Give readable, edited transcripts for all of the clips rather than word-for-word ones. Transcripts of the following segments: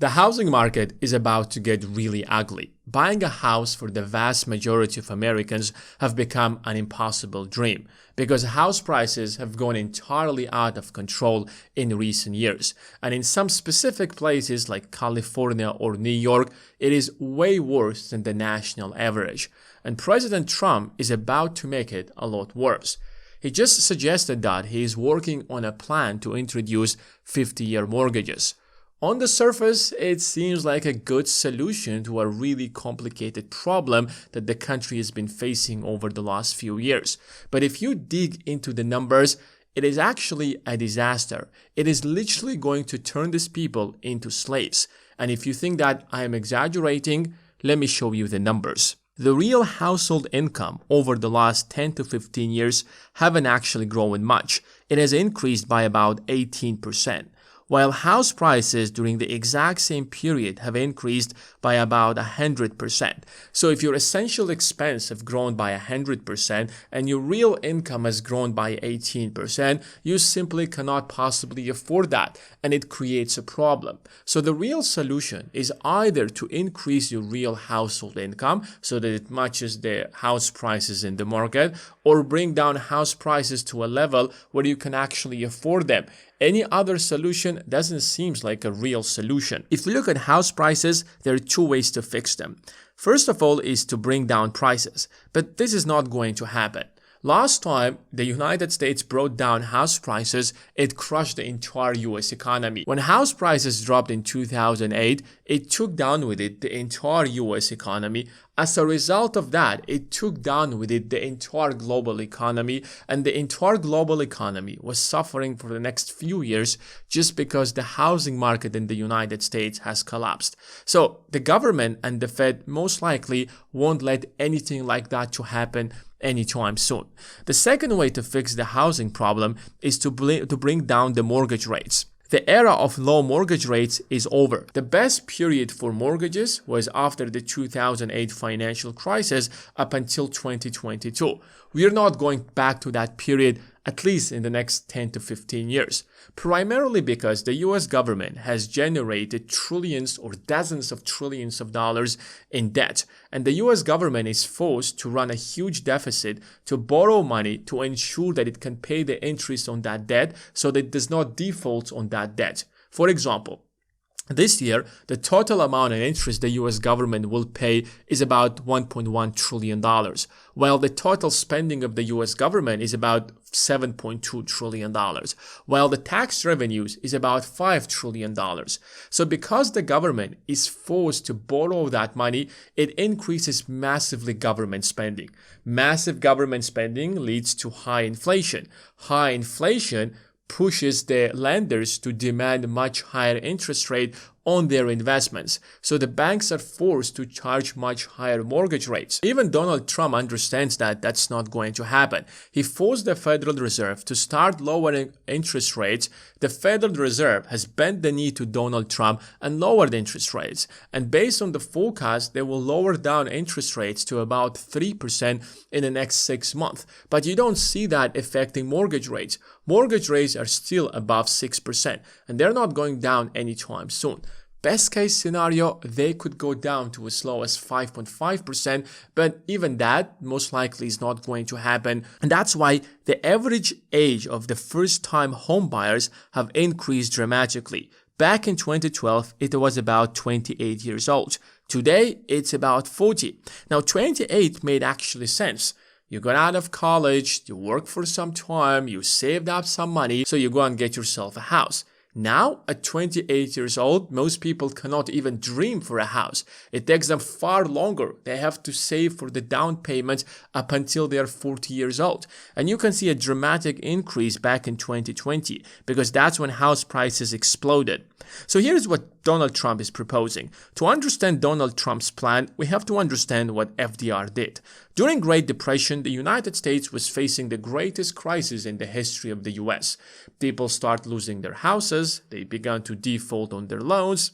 The housing market is about to get really ugly. Buying a house for the vast majority of Americans have become an impossible dream because house prices have gone entirely out of control in recent years. And in some specific places like California or New York, it is way worse than the national average. And President Trump is about to make it a lot worse. He just suggested that he is working on a plan to introduce 50-year mortgages. On the surface, it seems like a good solution to a really complicated problem that the country has been facing over the last few years. But if you dig into the numbers, it is actually a disaster. It is literally going to turn these people into slaves. And if you think that I am exaggerating, let me show you the numbers. The real household income over the last 10 to 15 years haven't actually grown much. It has increased by about 18%. While house prices during the exact same period have increased by about 100%. So if your essential expense have grown by 100% and your real income has grown by 18%, you simply cannot possibly afford that, and it creates a problem. So the real solution is either to increase your real household income so that it matches the house prices in the market, or bring down house prices to a level where you can actually afford them. Any other solution doesn't seem like a real solution. If you look at house prices, there are two ways to fix them. First of all is to bring down prices, but this is not going to happen. Last time the United States brought down house prices, it crushed the entire US economy. When house prices dropped in 2008, it took down with it the entire US economy. As a result of that, it took down with it the entire global economy, and the entire global economy was suffering for the next few years just because the housing market in the United States has collapsed. So the government and the Fed most likely won't let anything like that to happen anytime soon. The second way to fix the housing problem is to bring down the mortgage rates. The era of low mortgage rates is over. The best period for mortgages was after the 2008 financial crisis up until 2022. We are not going back to that period at least in the next 10 to 15 years, primarily because the US government has generated trillions or dozens of trillions of dollars in debt, and the US government is forced to run a huge deficit to borrow money to ensure that it can pay the interest on that debt so that it does not default on that debt. For example, this year, the total amount of interest the US government will pay is about $1.1 trillion, while the total spending of the US government is about $7.2 trillion, while the tax revenues is about $5 trillion. So because the government is forced to borrow that money, it increases massively government spending. Massive government spending leads to high inflation. High inflation pushes the lenders to demand much higher interest rate on their investments. So the banks are forced to charge much higher mortgage rates. Even Donald Trump understands that that's not going to happen. He forced the Federal Reserve to start lowering interest rates. The Federal Reserve has bent the knee to Donald Trump and lowered interest rates. And based on the forecast, they will lower down interest rates to about 3% in the next 6 months. But you don't see that affecting mortgage rates. Mortgage rates are still above 6%, and they're not going down anytime soon. Best case scenario, they could go down to as low as 5.5%, but even that most likely is not going to happen. And that's why the average age of the first-time home buyers have increased dramatically. Back in 2012, it was about 28 years old. Today, it's about 40. Now, 28 made actually sense. You got out of college, you worked for some time, you saved up some money, so you go and get yourself a house. Now, at 28 years old, most people cannot even dream for a house. It takes them far longer. They have to save for the down payment up until they are 40 years old. And you can see a dramatic increase back in 2020 because that's when house prices exploded. So here's what Donald Trump is proposing. To understand Donald Trump's plan, we have to understand what FDR did. During Great Depression, the United States was facing the greatest crisis in the history of the US. People start losing their houses, they began to default on their loans,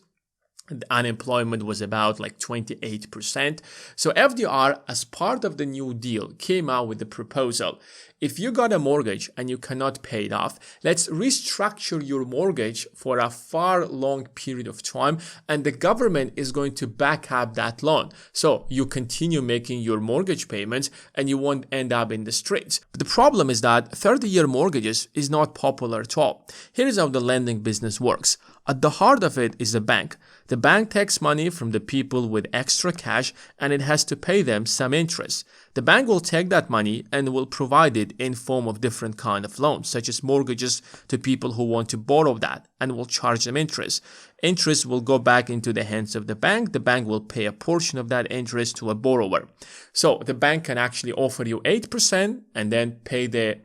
The unemployment was about like 28%. So FDR, as part of the New Deal, came out with the proposal. If you got a mortgage and you cannot pay it off, let's restructure your mortgage for a far long period of time, and the government is going to back up that loan. So you continue making your mortgage payments and you won't end up in the streets. But the problem is that 30-year mortgages is not popular at all. Here is how the lending business works. At the heart of it is the bank. The bank takes money from the people with extra cash and it has to pay them some interest. The bank will take that money and will provide it in form of different kind of loans, such as mortgages to people who want to borrow that, and will charge them interest. Interest will go back into the hands of the bank. The bank will pay a portion of that interest to a borrower. So the bank can actually offer you 8% and then pay the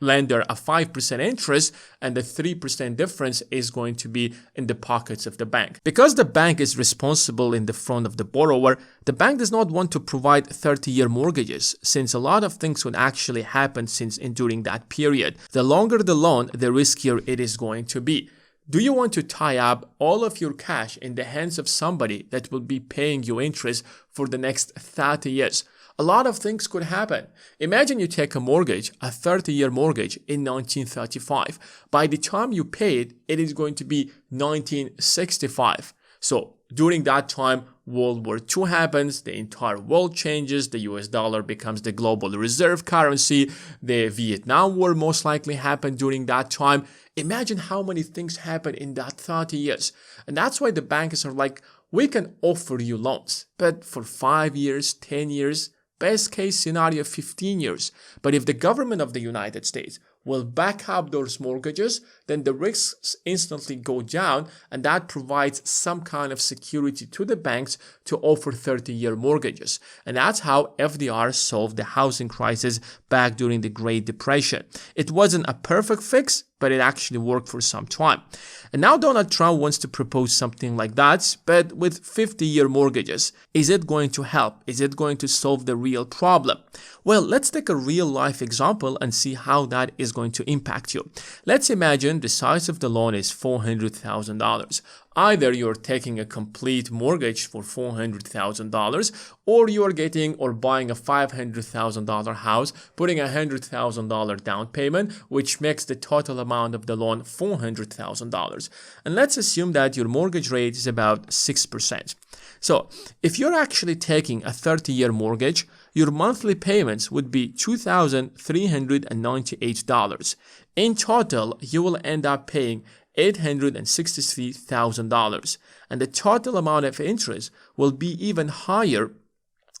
lender a 5% interest, and the 3% difference is going to be in the pockets of the bank. Because the bank is responsible in the front of the borrower, the bank does not want to provide 30-year mortgages, since a lot of things would actually happen during that period. The longer the loan, the riskier it is going to be. Do you want to tie up all of your cash in the hands of somebody that will be paying you interest for the next 30 years? A lot of things could happen. Imagine you take a mortgage, a 30-year mortgage in 1935. By the time you pay it, it is going to be 1965. So during that time, World War II happens, the entire world changes, the US dollar becomes the global reserve currency, the Vietnam War most likely happened during that time. Imagine how many things happen in that 30 years. And that's why the bankers are like, we can offer you loans, but for 5 years, 10 years, best case scenario, 15 years. But if the government of the United States will back up those mortgages, then the risks instantly go down, and that provides some kind of security to the banks to offer 30-year mortgages. And that's how FDR solved the housing crisis back during the Great Depression. It wasn't a perfect fix, but it actually worked for some time. And now Donald Trump wants to propose something like that, but with 50-year mortgages. Is it going to help? Is it going to solve the real problem? Well, let's take a real-life example and see how that is going to impact you. Let's imagine the size of the loan is $400,000. Either you're taking a complete mortgage for $400,000, or you are getting or buying a $500,000 house, putting a $100,000 down payment, which makes the total amount of the loan $400,000. And let's assume that your mortgage rate is about 6%. So if you're actually taking a 30-year mortgage, your monthly payments would be $2,398. In total, you will end up paying $863,000, and the total amount of interest will be even higher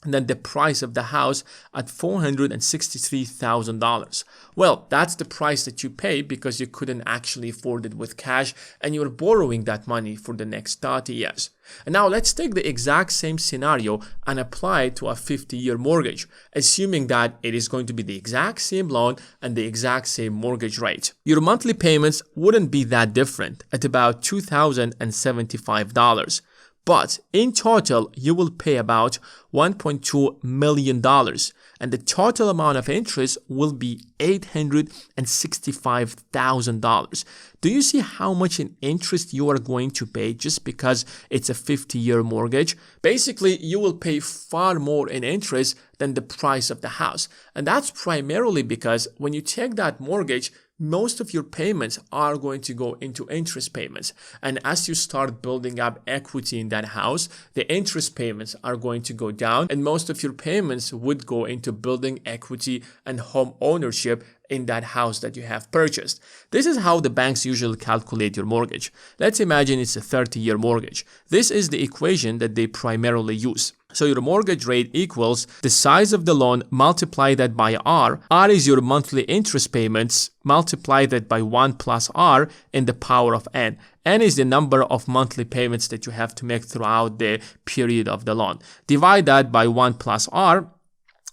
than the price of the house at $463,000. Well, that's the price that you pay because you couldn't actually afford it with cash, and you're borrowing that money for the next 30 years. And now let's take the exact same scenario and apply it to a 50-year mortgage, assuming that it is going to be the exact same loan and the exact same mortgage rate. Your monthly payments wouldn't be that different at about $2,075. But in total, you will pay about $1.2 million, and the total amount of interest will be $865,000. Do you see how much in interest you are going to pay just because it's a 50-year mortgage? Basically, you will pay far more in interest than the price of the house. And that's primarily because when you take that mortgage, most of your payments are going to go into interest payments. And as you start building up equity in that house, the interest payments are going to go down, and most of your payments would go into building equity and home ownership in that house that you have purchased. This is how the banks usually calculate your mortgage. Let's imagine it's a 30-year mortgage. This is the equation that they primarily use. So your mortgage rate equals the size of the loan, multiply that by R. R is your monthly interest payments, multiply that by 1 plus R in the power of N. N is the number of monthly payments that you have to make throughout the period of the loan. Divide that by 1 plus R,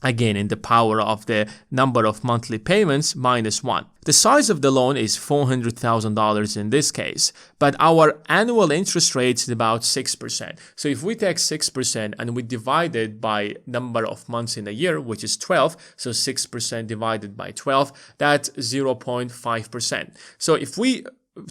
again in the power of the number of monthly payments, minus 1. The size of the loan is $400,000 in this case, but our annual interest rate is about 6%. So if we take 6% and we divide it by number of months in a year, which is 12, so 6% divided by 12, that's 0.5%. So if we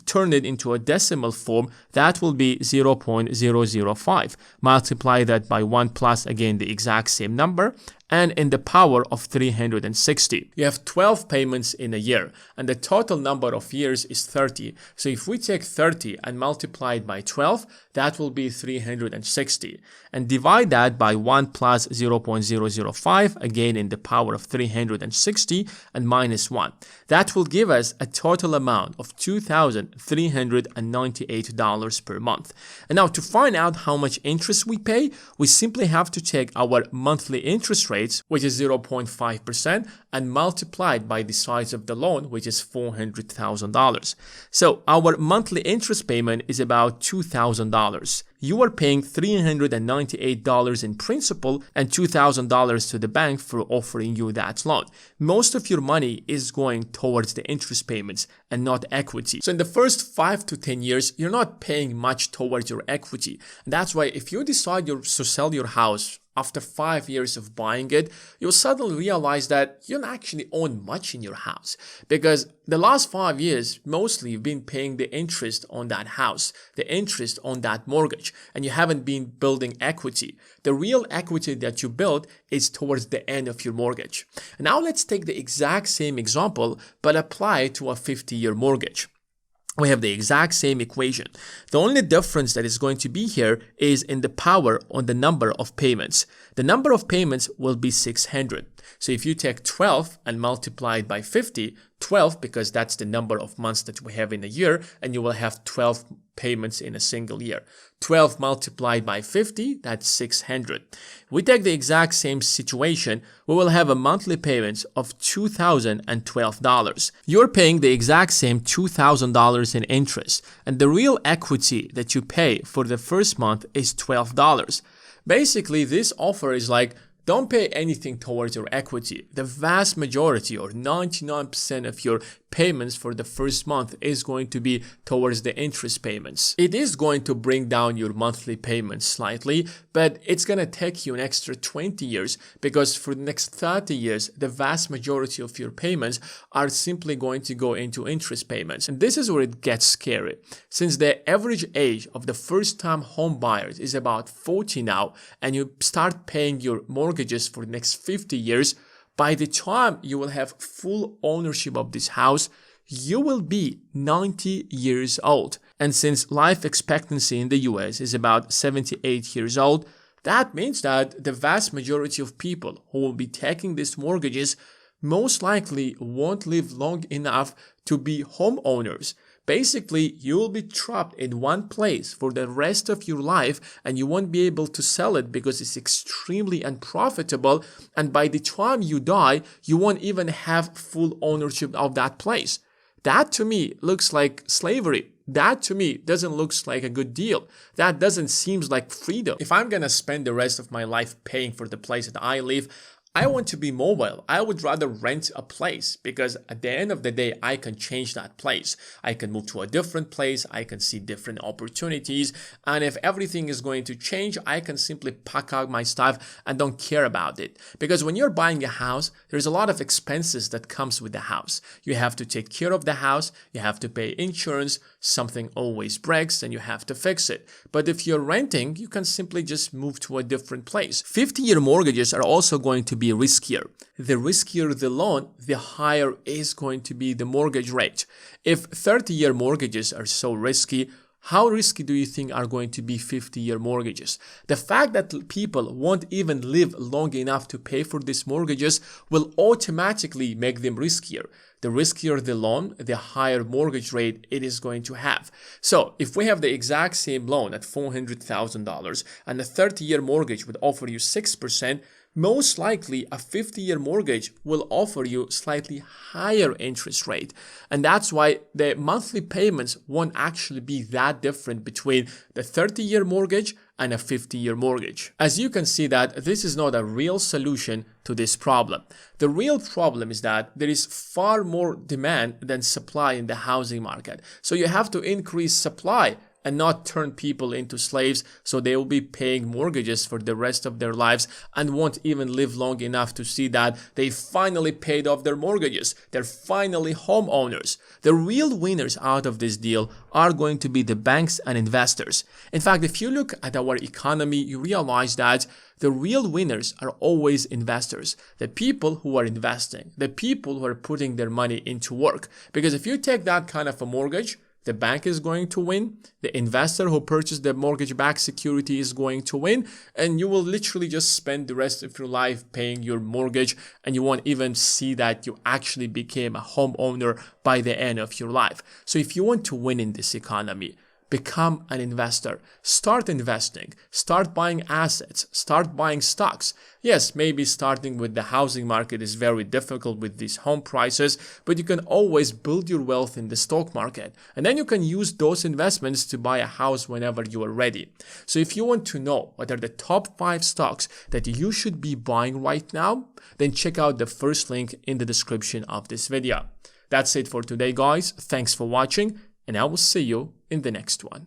turn it into a decimal form, that will be 0.005. Multiply that by 1 plus, again, the exact same number, and in the power of 360. You have 12 payments in a year, and the total number of years is 30. So if we take 30 and multiply it by 12, that will be 360. And divide that by 1 plus 0.005, again in the power of 360, and minus 1. That will give us a total amount of $2,398 per month. And now to find out how much interest we pay, we simply have to take our monthly interest rates, which is 0.5%, and multiply it by the size of the loan, which is $400,000. So our monthly interest payment is about $2,000. You are paying $398 in principal and $2,000 to the bank for offering you that loan. Most of your money is going towards the interest payments and not equity. So in the first 5 to 10 years, you're not paying much towards your equity. And that's why if you decide to sell your house after 5 years of buying it, you'll suddenly realize that you don't actually own much in your house, because the last 5 years, mostly you've been paying the interest on that house, the interest on that mortgage, and you haven't been building equity. The real equity that you build is towards the end of your mortgage. And now let's take the exact same example, but apply it to a 50-year mortgage. We have the exact same equation. The only difference that is going to be here is in the power on the number of payments. The number of payments will be 600. So if you take 12 and multiply it by 50, 12 because that's the number of months that we have in a year, and you will have 12 payments in a single year. 12 multiplied by 50, that's 600. We take the exact same situation, we will have a monthly payment of $2,012. You're paying the exact same $2,000 in interest, and the real equity that you pay for the first month is $12. Basically, this offer is like, don't pay anything towards your equity. The vast majority, or 99% of your payments for the first month is going to be towards the interest payments. It is going to bring down your monthly payments slightly, but it's going to take you an extra 20 years, because for the next 30 years, the vast majority of your payments are simply going to go into interest payments. And this is where it gets scary. Since the average age of the first-time home buyers is about 40 now, and you start paying your mortgages for the next 50 years, by the time you will have full ownership of this house, you will be 90 years old. And since life expectancy in the US is about 78 years old, that means that the vast majority of people who will be taking these mortgages most likely won't live long enough to be homeowners. Basically, you will be trapped in one place for the rest of your life, and you won't be able to sell it because it's extremely unprofitable. And by the time you die, you won't even have full ownership of that place. That to me looks like slavery. That to me doesn't look like a good deal. That doesn't seem like freedom. If I'm gonna spend the rest of my life paying for the place that I live, I want to be mobile. I would rather rent a place, because at the end of the day, I can change that place. I can move to a different place. I can see different opportunities. And if everything is going to change, I can simply pack out my stuff and don't care about it. Because when you're buying a house, there's a lot of expenses that comes with the house. You have to take care of the house. You have to pay insurance. Something always breaks and you have to fix it. But if you're renting, you can simply just move to a different place. 50-year mortgages are also going to be riskier. The riskier the loan, the higher is going to be the mortgage rate. If 30-year mortgages are so risky, how risky do you think are going to be 50-year mortgages? The fact that people won't even live long enough to pay for these mortgages will automatically make them riskier. The riskier the loan, the higher mortgage rate it is going to have. So if we have the exact same loan at $400,000 and a 30-year mortgage would offer you 6%, most likely a 50-year mortgage will offer you slightly higher interest rate. And that's why the monthly payments won't actually be that different between the 30-year mortgage and a 50-year mortgage. As you can see that this is not a real solution to this problem. The real problem is that there is far more demand than supply in the housing market. So you have to increase supply and not turn people into slaves so they will be paying mortgages for the rest of their lives and won't even live long enough to see that they finally paid off their mortgages. They're finally homeowners. The real winners out of this deal are going to be the banks and investors. In fact, if you look at our economy, you realize that the real winners are always investors, the people who are investing, the people who are putting their money into work. Because if you take that kind of a mortgage, the bank is going to win, the investor who purchased the mortgage-backed security is going to win, and you will literally just spend the rest of your life paying your mortgage, and you won't even see that you actually became a homeowner by the end of your life. So if you want to win in this economy, become an investor. Start investing. Start buying assets. Start buying stocks. Yes, maybe starting with the housing market is very difficult with these home prices, but you can always build your wealth in the stock market. And then you can use those investments to buy a house whenever you are ready. So if you want to know what are the top 5 stocks that you should be buying right now, then check out the first link in the description of this video. That's it for today, guys. Thanks for watching, and I will see you in the next one.